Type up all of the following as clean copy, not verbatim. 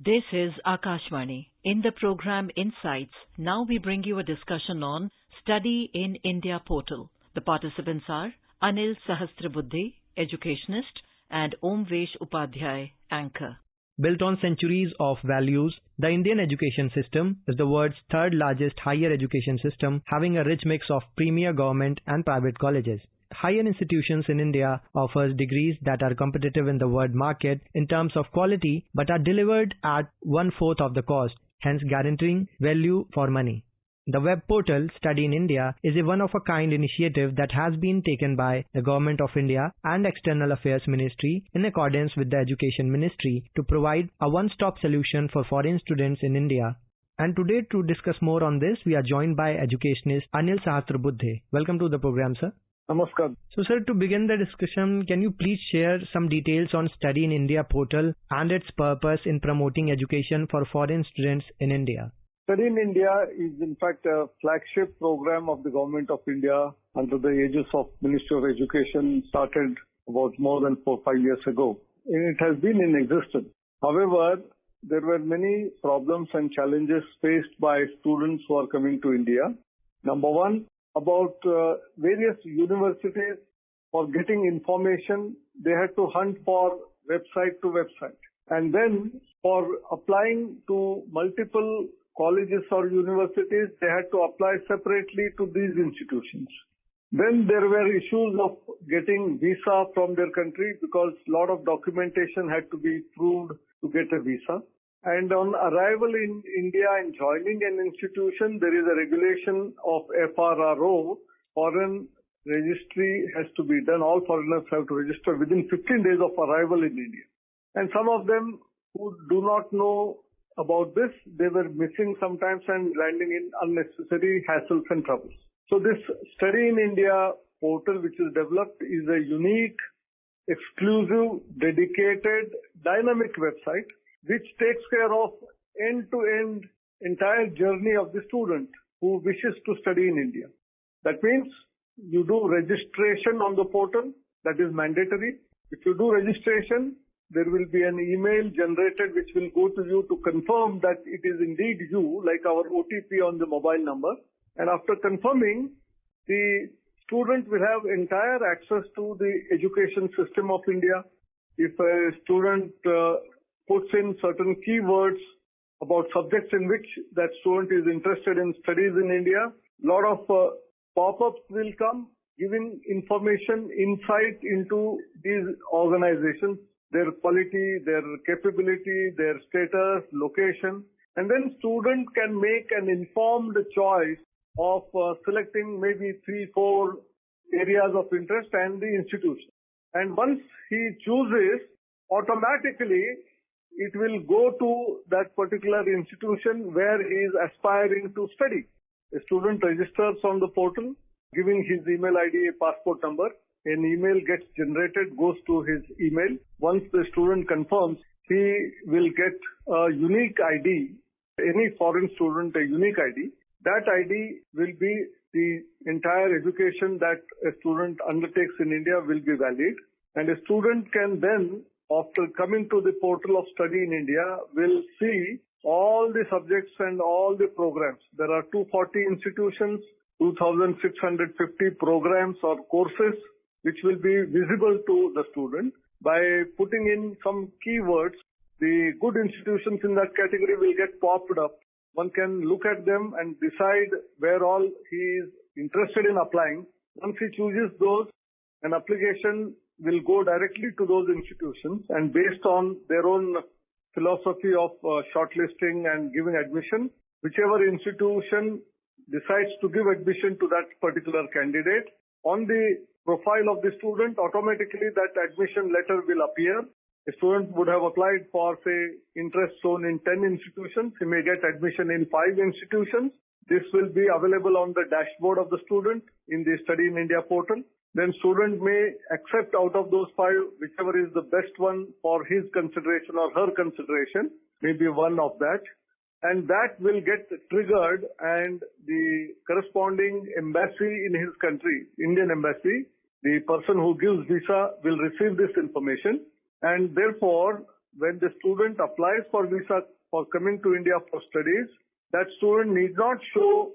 This is Akashvani. In the program Insights, now we bring you a discussion on Study in India portal. The participants are Anil Sahasrabuddhe, educationist, and Omvesh Upadhyay, anchor. Built on centuries of values, the Indian education system is the world's third largest higher education system, having a rich mix of premier government and private colleges. Higher institutions in India offers degrees that are competitive in the world market in terms of quality but are delivered at one-fourth of the cost, hence guaranteeing value for money. The web portal Study in India is a one-of-a-kind initiative that has been taken by the Government of India and External Affairs Ministry in accordance with the Education Ministry to provide a one-stop solution for foreign students in India. And today, to discuss more on this, we are joined by educationist Anil Sahasrabuddhe. Welcome to the program, sir. Namaskar. So, sir, to begin the discussion, can you please share some details on Study in India portal and its purpose in promoting education for foreign students in India? Study in India is in fact a flagship program of the Government of India under the aegis of Ministry of Education, started about more than 4-5 years ago. It has been in existence. However, there were many problems and challenges faced by students who are coming to India. Number one, about various universities, for getting information, they had to hunt for website to website. And then for applying to multiple colleges or universities, they had to apply separately to these institutions. Then there were issues of getting visa from their country because a lot of documentation had to be proved to get a visa. And on arrival in India and joining an institution, there is a regulation of FRRO, foreign registry has to be done. All foreigners have to register within 15 days of arrival in India. And some of them who do not know about this, they were missing sometimes and landing in unnecessary hassles and troubles. So this Study in India portal which is developed is a unique, exclusive, dedicated, dynamic website which takes care of end-to-end entire journey of the student who wishes to study in India. That means you do registration on the portal, that is mandatory. If you do registration, there will be an email generated which will go to you to confirm that it is indeed you, like our OTP on the mobile number. And after confirming, the student will have entire access to the education system of India. If a student puts in certain keywords about subjects in which that student is interested in studies in India, a lot of pop-ups will come giving information, insight into these organizations, their quality, their capability, their status, location, and then student can make an informed choice of selecting maybe 3-4 areas of interest and the institution. And once he chooses, automatically it will go to that particular institution where he is aspiring to study. A student registers on the portal, giving his email ID, a passport number. An email gets generated, goes to his email. Once the student confirms, he will get a unique ID, any foreign student a unique ID. That ID will be the entire education that a student undertakes in India will be valid. And a student can then, after coming to the portal of Study in India, will see all the subjects and all the programs. There are 240 institutions, 2,650 programs or courses which will be visible to the student. By putting in some keywords, the good institutions in that category will get popped up. One can look at them and decide where all he is interested in applying. Once he chooses those, an application will go directly to those institutions, and based on their own philosophy of shortlisting and giving admission, whichever institution decides to give admission to that particular candidate, on the profile of the student, automatically that admission letter will appear. A student would have applied for, say, interest shown in 10 institutions. He may get admission in 5 institutions. This will be available on the dashboard of the student in the Study in India portal. Then student may accept out of those 5, whichever is the best one for his consideration or her consideration, maybe one of that. And that will get triggered, and the corresponding embassy in his country, Indian embassy, the person who gives visa will receive this information. And therefore, when the student applies for visa for coming to India for studies, that student need not show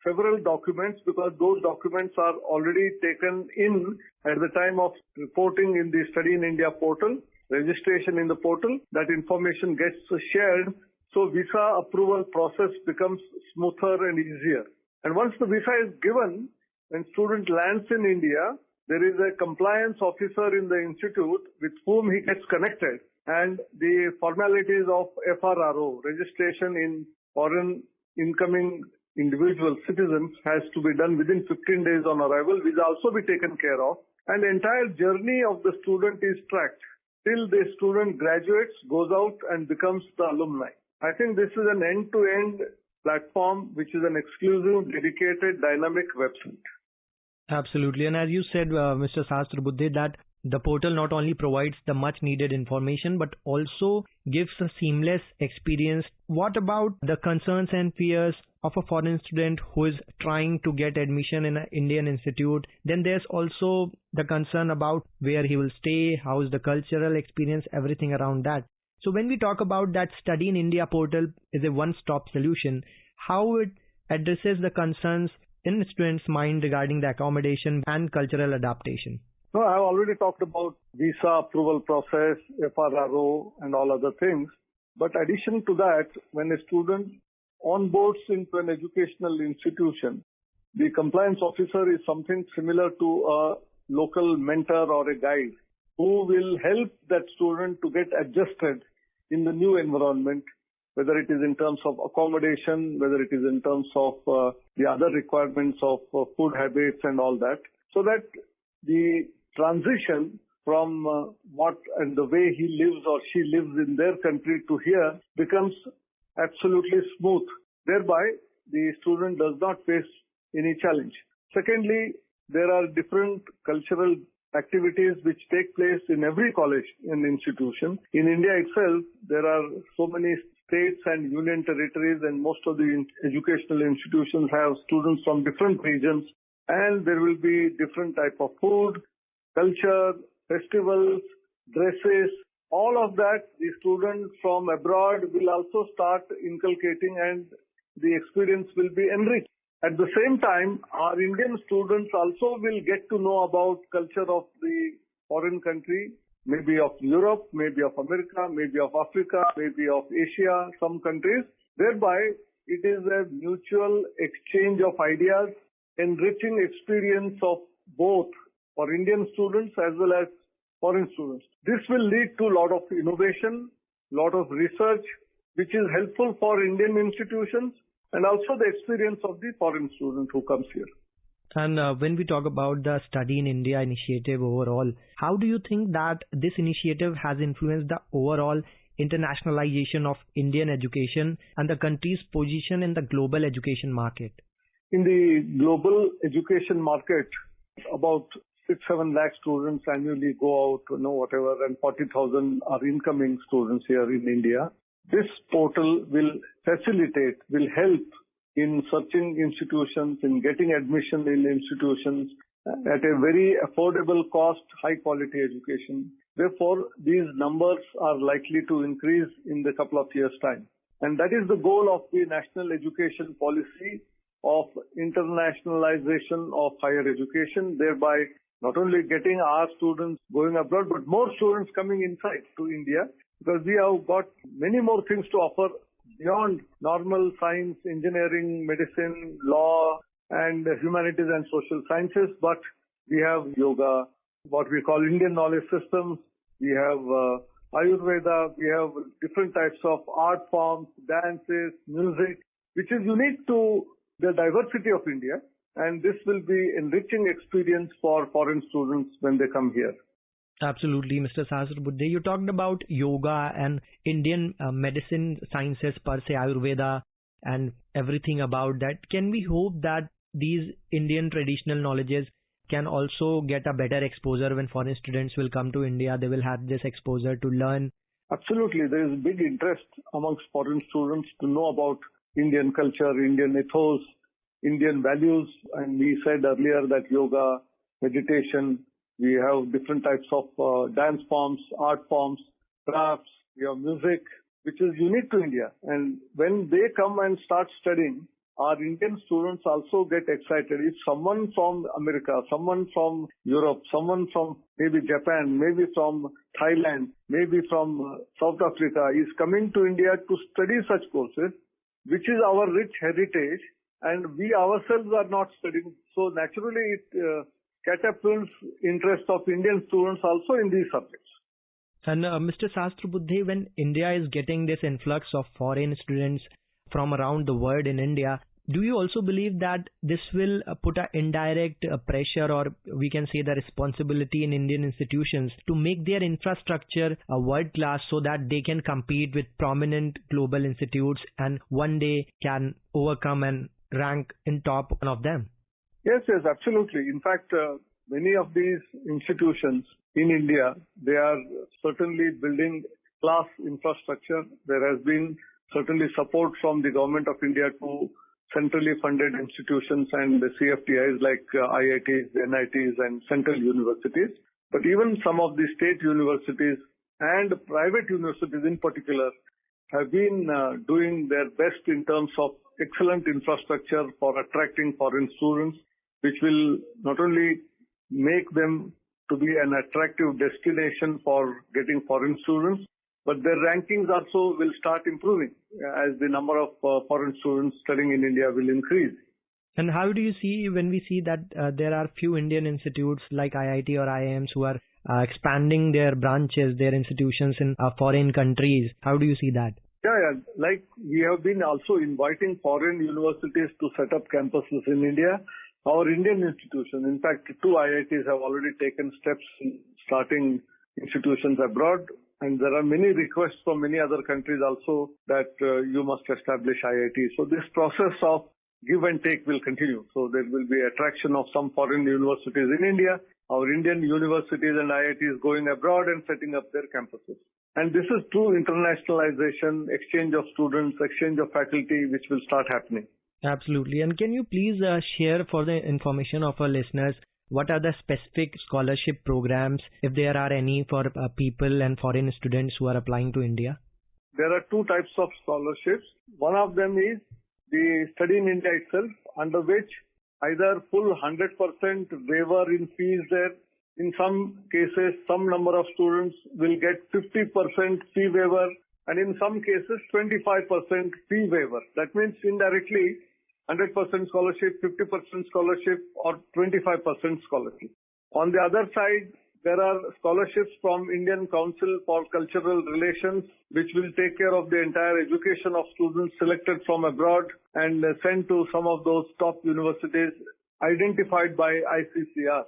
several documents because those documents are already taken in at the time of reporting in the Study in India portal, registration in the portal. That information gets shared, so visa approval process becomes smoother and easier. And once the visa is given, when student lands in India, there is a compliance officer in the institute with whom he gets connected, and the formalities of FRRO, registration in foreign incoming individual citizens, has to be done within 15 days on arrival, which will also be taken care of. And the entire journey of the student is tracked till the student graduates, goes out and becomes the alumni. I think this is an end-to-end platform which is an exclusive, dedicated, dynamic website. Absolutely. And as you said, Mr. Sahasrabuddhe, that the portal not only provides the much needed information, but also gives a seamless experience. What about the concerns and fears of a foreign student who is trying to get admission in an Indian institute? Then there's also the concern about where he will stay, how is the cultural experience, everything around that. So when we talk about that Study in India portal is a one-stop solution, how it addresses the concerns in the student's mind regarding the accommodation and cultural adaptation? No, I have already talked about visa approval process, FRRO, and all other things. But addition to that, when a student onboards into an educational institution, the compliance officer is something similar to a local mentor or a guide who will help that student to get adjusted in the new environment, whether it is in terms of accommodation, whether it is in terms of the other requirements of food habits and all that, so that the transition from what and the way he lives or she lives in their country to here becomes absolutely smooth. Thereby, the student does not face any challenge. Secondly, there are different cultural activities which take place in every college and institution. In India itself, there are so many states and union territories, and most of the educational institutions have students from different regions, and there will be different type of food, culture, festivals, dresses, all of that the students from abroad will also start inculcating, and the experience will be enriched. At the same time, our Indian students also will get to know about culture of the foreign country, maybe of Europe, maybe of America, maybe of Africa, maybe of Asia, some countries. Thereby, it is a mutual exchange of ideas, enriching experience of both for Indian students as well as foreign students. This will lead to a lot of innovation, lot of research, which is helpful for Indian institutions and also the experience of the foreign student who comes here. And when we talk about the Study in India initiative overall, how do you think that this initiative has influenced the overall internationalization of Indian education and the country's position in the global education market? In the global education market, about 6-7 lakh students annually go out, whatever, and 40,000 are incoming students here in India. This portal will facilitate, will help in searching institutions, in getting admission in institutions at a very affordable cost, high quality education. Therefore, these numbers are likely to increase in the couple of years' time. And that is the goal of the national education policy of internationalization of higher education, thereby not only getting our students going abroad, but more students coming inside to India, because we have got many more things to offer beyond normal science, engineering, medicine, law, and humanities and social sciences. But we have yoga, what we call Indian knowledge systems. We have Ayurveda. We have different types of art forms, dances, music, which is unique to the diversity of India. And this will be enriching experience for foreign students when they come here. Absolutely, Mr. Sahasrabuddhe. You talked about yoga and Indian medicine sciences per se, Ayurveda, and everything about that. Can we hope that these Indian traditional knowledges can also get a better exposure when foreign students will come to India? They will have this exposure to learn. Absolutely. There is big interest amongst foreign students to know about Indian culture, Indian ethos, Indian values. And we said earlier that yoga, meditation, we have different types of dance forms, art forms, crafts, we have music, which is unique to India. And when they come and start studying, our Indian students also get excited. If someone from America, someone from Europe, someone from maybe Japan, maybe from Thailand, maybe from South Africa is coming to India to study such courses, which is our rich heritage, and we ourselves are not studying. So naturally it catapults interest of Indian students also in these subjects. And Mr. Sahasrabuddhe, when India is getting this influx of foreign students from around the world in India, do you also believe that this will put an indirect pressure, or we can say the responsibility in Indian institutions to make their infrastructure world class so that they can compete with prominent global institutes and one day can overcome and rank in top one of them? Yes, absolutely. In fact, many of these institutions in India, they are certainly building class infrastructure. There has been certainly support from the government of India to centrally funded institutions and the CFTIs like IITs, NITs and central universities. But even some of the state universities and private universities in particular have been doing their best in terms of excellent infrastructure for attracting foreign students, which will not only make them to be an attractive destination for getting foreign students, but their rankings also will start improving as the number of foreign students studying in India will increase. And how do you see when we see that there are few Indian institutes like IIT or IIMs who are expanding their branches, their institutions in foreign countries? How do you see that? Yeah. Like we have been also inviting foreign universities to set up campuses in India. Our Indian institution, in fact, 2 IITs have already taken steps in starting institutions abroad. And there are many requests from many other countries also that you must establish IIT. So this process of give and take will continue. So there will be attraction of some foreign universities in India, our Indian universities and IITs going abroad and setting up their campuses. And this is true internationalization, exchange of students, exchange of faculty, which will start happening. Absolutely. And can you please share for the information of our listeners, what are the specific scholarship programs, if there are any, for people and foreign students who are applying to India? There are 2 types of scholarships. One of them is the Study in India itself, under which either full 100% waiver in fees there. In some cases, some number of students will get 50% fee waiver, and in some cases, 25% fee waiver. That means indirectly, 100% scholarship, 50% scholarship, or 25% scholarship. On the other side, there are scholarships from Indian Council for Cultural Relations, which will take care of the entire education of students selected from abroad and sent to some of those top universities identified by ICCR.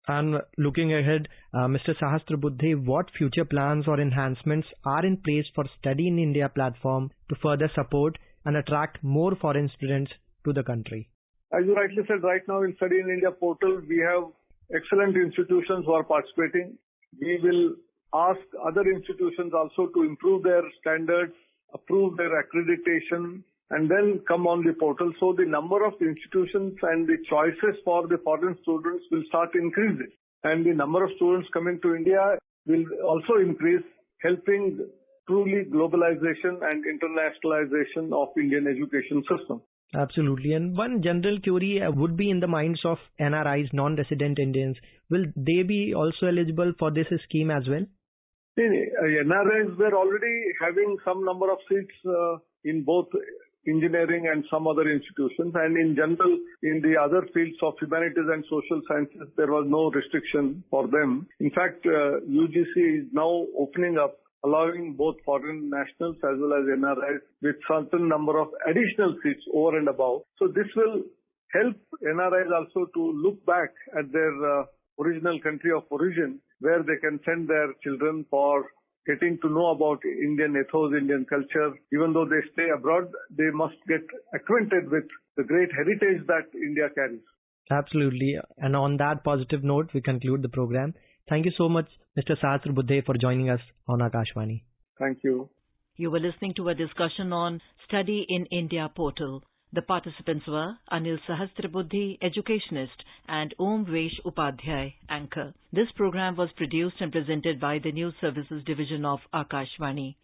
And looking ahead, Mr. Sahasrabuddhe, what future plans or enhancements are in place for Study in India platform to further support and attract more foreign students to the country? As you rightly said, right now in Study in India portal, we have excellent institutions who are participating. We will ask other institutions also to improve their standards, approve their accreditation, and then come on the portal. So the number of institutions and the choices for the foreign students will start increasing. And the number of students coming to India will also increase, helping truly globalization and internationalization of Indian education system. Absolutely. And one general query would be in the minds of NRIs, non-resident Indians. Will they be also eligible for this scheme as well? NRIs were already having some number of seats in both engineering and some other institutions, and in general in the other fields of humanities and social sciences there was no restriction for them. In fact, UGC is now opening up, allowing both foreign nationals as well as NRIs with certain number of additional seats over and above. So this will help NRIs also to look back at their original country of origin, where they can send their children for getting to know about Indian ethos, Indian culture. Even though they stay abroad, they must get acquainted with the great heritage that India carries. Absolutely. And on that positive note, we conclude the program. Thank you so much, Mr. Sahasrabuddhe, for joining us on Akashvani. Thank you. You were listening to a discussion on Study in India portal. The participants were Anil Sahasrabuddhe, educationist, and Om Vesh Upadhyay, anchor. This program was produced and presented by the News Services Division of Akashvani.